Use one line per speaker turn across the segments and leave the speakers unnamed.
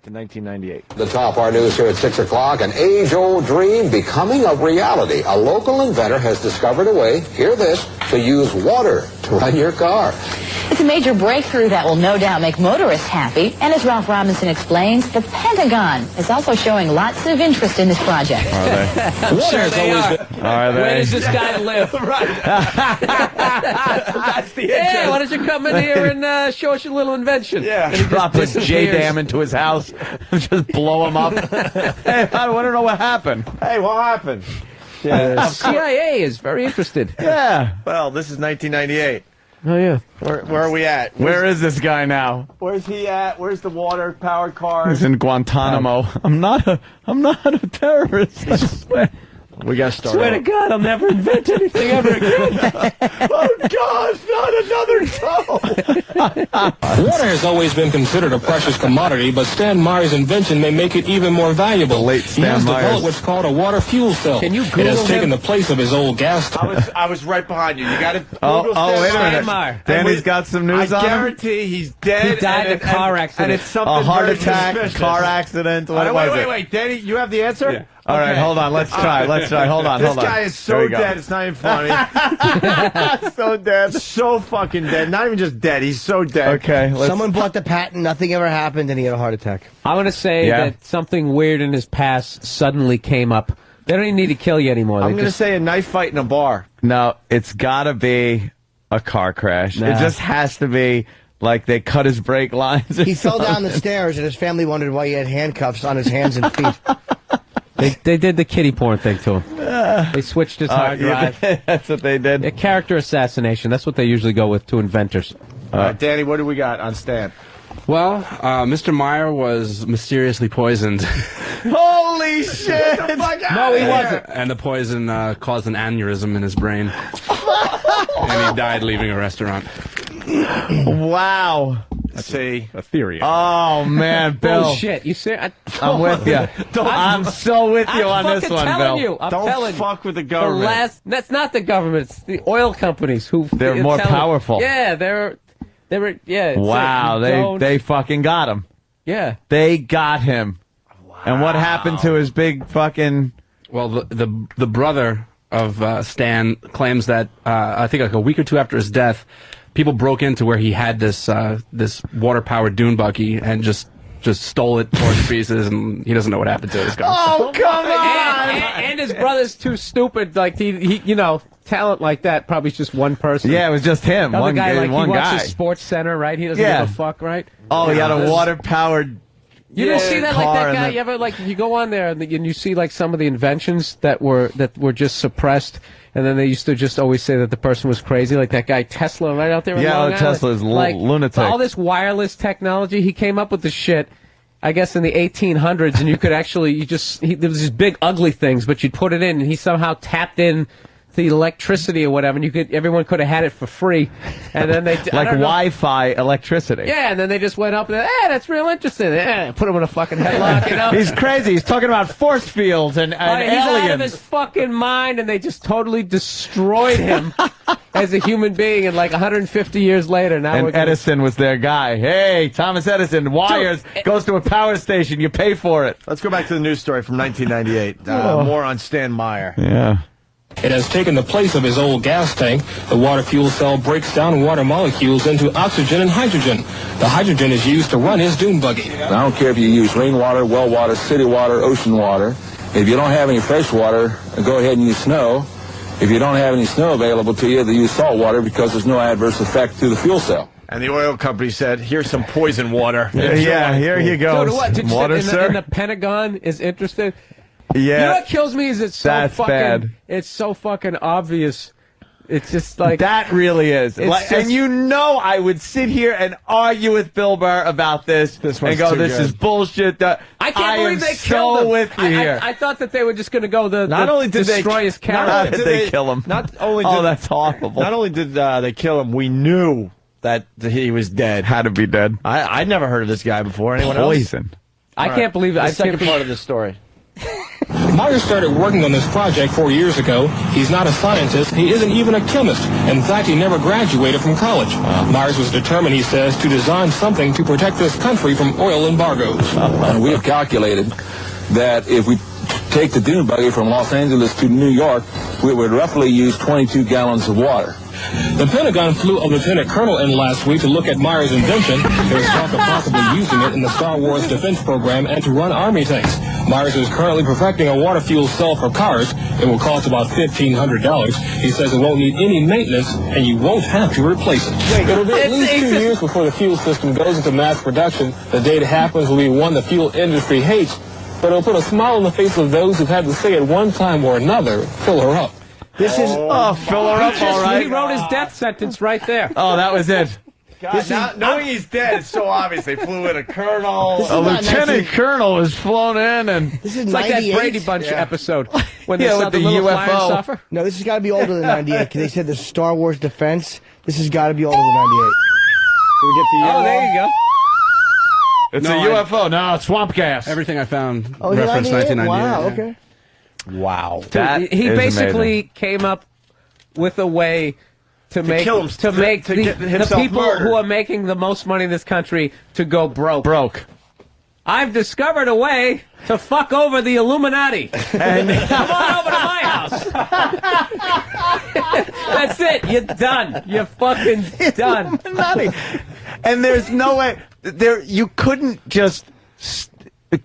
back to 1998.
The top our news here at 6 o'clock, an age-old dream becoming a reality. A local inventor has discovered a way, hear this, to use water to run your car.
It's a major breakthrough that will no doubt make motorists happy. And as Ralph Robinson explains, the Pentagon is also showing lots of interest in this project.
Are they?
I'm sure they are.
Are they?
Where does this guy live?
Right. That's the
Hey, why don't you come in here and show us your little invention?
Yeah.
Drop a J-Dam into his house, just blow him up. Hey, I want to know what happened.
Hey, what happened?
The CIA is very interested.
Yeah.
Well, this is 1998.
Oh, yeah.
Where are we at?
Where is this guy now?
Where's he at? Where's the water-powered car?
He's in Guantanamo. I'm not a terrorist. I swear.
We got to start.
Swear to God, I'll never invent anything ever again.
Oh, God, not another toe.
Water has always been considered a precious commodity, but Stan Meyer's invention may make it even more valuable.
The late
He has
Stan Meyer.
developed what's called a water fuel cell.
Can you
It
Google
has taken
him?
the place of his old gas tank.
I was right behind you. You got to.
Oh, wait a minute.
Meyer.
Danny's got some news on
I
him?
guarantee he's dead.
He died in a car accident.
And it's something
A heart
very
attack,
suspicious.
car accident, what was it?
Wait, Danny, you have the answer?
Yeah.
All right, hold on. Let's try. Hold on.
This guy is so
There we go.
dead, it's not even funny.
So dead.
So fucking dead. Not even just dead, he's so dead.
Okay, let's...
Someone bought the patent, nothing ever happened, and he had a heart attack.
I'm going to say
Yeah.
that something weird in his past suddenly came up. They don't even need to kill you anymore.
I'm
They
going to
just-
say a knife fight in a bar.
No, it's got to be a car crash.
Nah.
It just has to be like they cut his brake lines. or
He fell down the
something.
stairs, and his family wondered why he had handcuffs on his hands and feet.
They did the kiddie porn thing to him. They switched his hard drive.
That's what they did.
A character assassination. That's what they usually go with to inventors.
Danny, what do we got on Stan?
Well, Mr. Meyer was mysteriously poisoned.
Holy shit!
No, he wasn't.
And the poison caused an aneurysm in his brain. And he died leaving a restaurant.
Wow.
See,
A theory.
Oh, man, Bill.
Bullshit. You see?
I'm with you. I'm so with you on this one, Bill.
I'm
don't
telling
fuck with the
the
government.
last. That's not the government. It's the oil companies who.
They're
I'm
more
telling-
powerful.
Yeah, they were. Yeah. it's
Wow,
like, you don't-
they fucking got him.
Yeah.
They got him. And what happened to his big fucking...
Well, the brother of Stan claims that I think like a week or two after his death, people broke into where he had this this water-powered dune buggy and just stole it, tore it to pieces, and he doesn't know what happened to it. This guy.
Oh, come on!
And his brother's too stupid. Like he, you know, talent like that probably is just one person.
Yeah, it was just him.
Another
One
guy, like
one
he
guy.
watches Sports Center, right? He doesn't
Yeah.
give a fuck, right?
Oh, he had a water-powered...
You didn't see that, like
car
that
and
guy.
the-
You ever like you go on there and you see like some of the inventions that were just suppressed, and then they used to just always say that the person was crazy, like that guy Tesla right out there. In
Yeah,
Long Island.
Tesla's
like,
lunatic.
All this wireless technology, he came up with the shit. I guess in the 1800s, and you could actually there was these big ugly things, but you'd put it in, and he somehow tapped in the electricity or whatever, and everyone could have had it for free, and then they
Like Wi-Fi electricity.
Yeah, and then they just went up and, that's real interesting. Put him in a fucking headlock, you know?
He's crazy. He's talking about force fields and
He's out of
aliens.
his fucking mind, and they just totally destroyed him as a human being. And like 150 years later, now
And
we're gonna,
Edison was their guy. Hey, Thomas Edison, wires, goes to a power station, you pay for it.
Let's go back to the news story from 1998. More on Stan Meyer.
Yeah.
It has taken the place of his old gas tank. The water fuel cell breaks down water molecules into oxygen and hydrogen. The hydrogen is used to run his dune buggy.
I don't care if you use rainwater, well water, city water, ocean water. If you don't have any fresh water, go ahead and use snow. If you don't have any snow available to you, then use salt water because there's no adverse effect to the fuel cell.
And the oil company said, here's some poison water.
Yeah, here you go.
So what? Did you
Water,
say,
sir?
and the Pentagon is interested?
Yeah.
You know what kills me is it's so
That's
fucking.
bad.
It's so fucking obvious. It's just like
That really is.
It's
Like,
just-
and you know I would sit here and argue with Bill Burr about this
This
and
one's
go,
too
this
good.
is bullshit.
I can't believe
am
they
so
killed him.
with you here.
I thought that they were just going to go
Not only did they
destroy his
How
character.
did they kill him?
Not only did,
Oh, that's horrible.
Not only did they kill him, we knew that he was dead.
Had to be dead.
I'd never heard of this guy before. Anyone else?
Poison.
I can't believe it.
The
I
second
can't believe
part of this story.
Meyer started working on this project 4 years ago. He's not a scientist. He isn't even a chemist. In fact, he never graduated from college. Myers was determined, he says, to design something to protect this country from oil embargoes.
And we have calculated that if we take the dune buggy from Los Angeles to New York, we would roughly use 22 gallons of water.
The Pentagon flew a lieutenant colonel in last week to look at Meyer's invention. There was talk of possibly using it in the Star Wars defense program and to run Army tanks. Myers is currently perfecting a water fuel cell for cars. It will cost about $1,500. He says it won't need any maintenance, and you won't have to replace it. It'll be at least 2 years before the fuel system goes into mass production. The day it happens will be one the fuel industry hates, but it'll put a smile on the face of those who've had to say at one time or another, fill her up.
This is
fill her up, all right.
He wrote his death sentence right there.
Oh, that was it.
God, knowing he's dead is so obvious. They flew in a colonel.
A lieutenant colonel was flown in, and
this is
It's like that
98?
Brady Bunch episode when they saw
with
the
the
little
UFO.
flying saucer.
No, this has got to be older than 98 because they said the Star Wars defense. This has got to be older than 98.
Can we get the year
Oh, there
wrong?
you go.
it's
No,
a UFO. No, it's swamp gas.
Everything I found
Oh,
referenced
98?
1998.
Wow,
yeah.
okay.
Wow.
That
He
is
basically
amazing.
came up with a way to make
kill him,
to make
to
the,
get
the
himself
people
murdered.
who are making the most money in this country to go broke.
Broke.
I've discovered a way to fuck over the Illuminati. And come on over to my house. That's it. You're done. You're fucking done.
Illuminati. And there's no way you couldn't just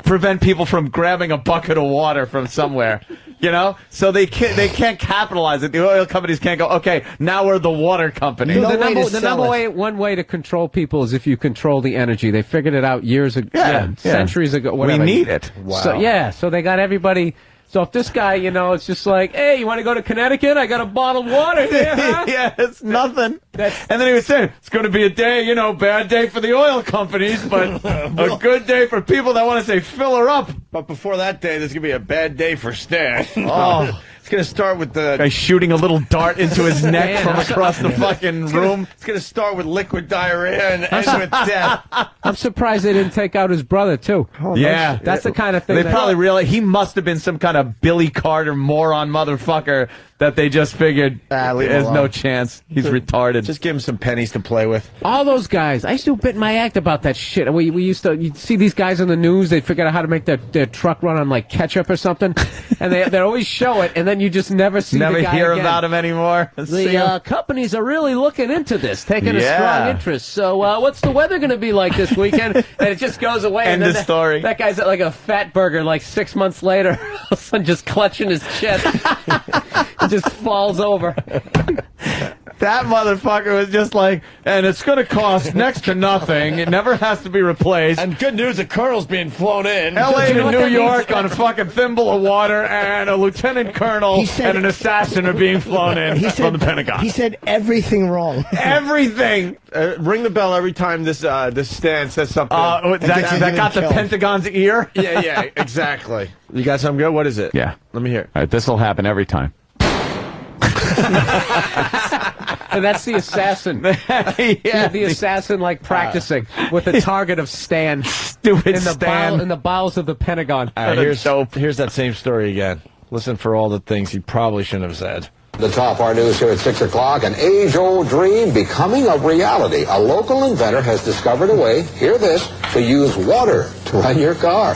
prevent people from grabbing a bucket of water from somewhere. You know, so they can't capitalize it. The oil companies can't go, okay, now we're the water company.
No
the
way to
number
sell it.
one way to control people is if you control the energy. They figured it out years ago,
Yeah.
centuries ago. Whatever.
We need it.
So they got everybody. So if this guy, you know, it's just like, hey, you want to go to Connecticut? I got a bottled water here, huh?
Yeah, it's nothing.
That's-
And then he was saying, it's going to be a day, you know, bad day for the oil companies, but a good day for people that want to say, fill her up.
But before that day, there's going to be a bad day for Stan. Oh. It's going to start with the...
Guy shooting a little dart into his neck
Man,
from across the fucking room.
It's going to start with liquid diarrhea and end with death.
I'm surprised they didn't take out his brother, too.
Yeah.
That's the kind of thing
They
that-
probably realized he must have been some kind of Billy Carter moron motherfucker that they just figured
leave him
there's no
alone.
chance. He's retarded.
Just give him some pennies to play with.
All those guys. I used to bit my act about that shit. We used to you'd see these guys on the news. They'd figure out how to make their truck run on like ketchup or something, and they'd always show it, and then you just never see
Never
the guy
hear
again.
about him anymore. See him.
The companies are really looking into this, taking a
Yeah.
strong interest. So what's the weather going to be like this weekend? And it just goes away.
End
and then
of story.
That guy's at like a fat burger like 6 months later, all of a sudden just clutching his chest. It just falls over.
That motherfucker was just like, and it's going to cost next to nothing. It never has to be replaced.
And good news, the colonel's being flown in.
L.A.
you know
to
what
New
that
York
means?
on a fucking thimble of water, and a lieutenant colonel
He said-
and an assassin are being flown in from the Pentagon.
He said everything wrong.
Everything.
Ring the bell every time this Stan says something.
That got the
killed.
Pentagon's ear?
yeah, exactly. You got something good? What is it?
Yeah.
Let me hear it.
All right, this will happen every time.
And that's the assassin. The assassin, like practicing with the target of Stan
Stupid
in the
Stan.
in the bowels of the Pentagon.
All right, here's that same story again. Listen for all the things he probably shouldn't have said.
The top our news here at 6 o'clock, an age-old dream becoming a reality. A local inventor has discovered a way, hear this, to use water to run your car.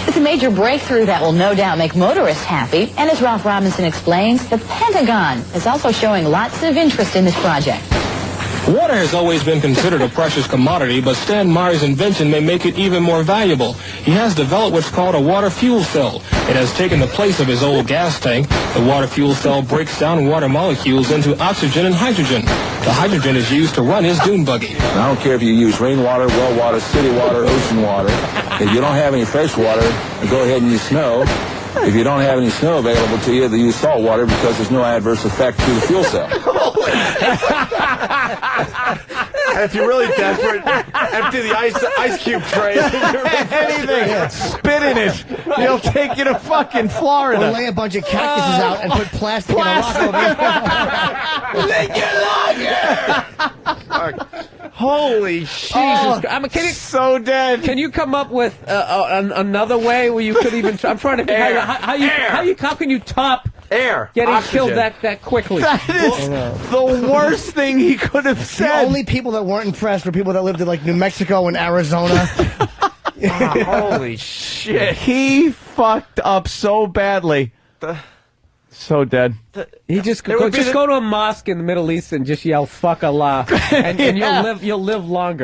It's a major breakthrough that will no doubt make motorists happy. And as Ralph Robinson explains, the Pentagon is also showing lots of interest in this project.
Water has always been considered a precious commodity, but Stan Meyer's invention may make it even more valuable. He has developed what's called a water fuel cell. It has taken the place of his old gas tank. The water fuel cell breaks down water molecules into oxygen and hydrogen. The hydrogen is used to run his dune buggy.
And I don't care if you use rainwater, well water, city water, ocean water. If you don't have any fresh water, go ahead and use snow. If you don't have any snow available to you, then use salt water because there's no adverse effect to the fuel cell.
And if you're really desperate, empty the ice cube tray.
Anything. Spit in it. He'll take you to fucking
Or
Florida.
lay a bunch of cactuses out and put plastic in a rock over it.
Holy
Jesus! I mean,
so dead.
Can you come up with another way where you could even? I'm trying to think how can you top getting killed that quickly?
That is the worst thing he could have said.
The only people that weren't impressed were people that lived in like New Mexico and Arizona.
Holy shit! He fucked up so badly. So dead.
He just go to a mosque in the Middle East and just yell "fuck Allah," and you'll live longer.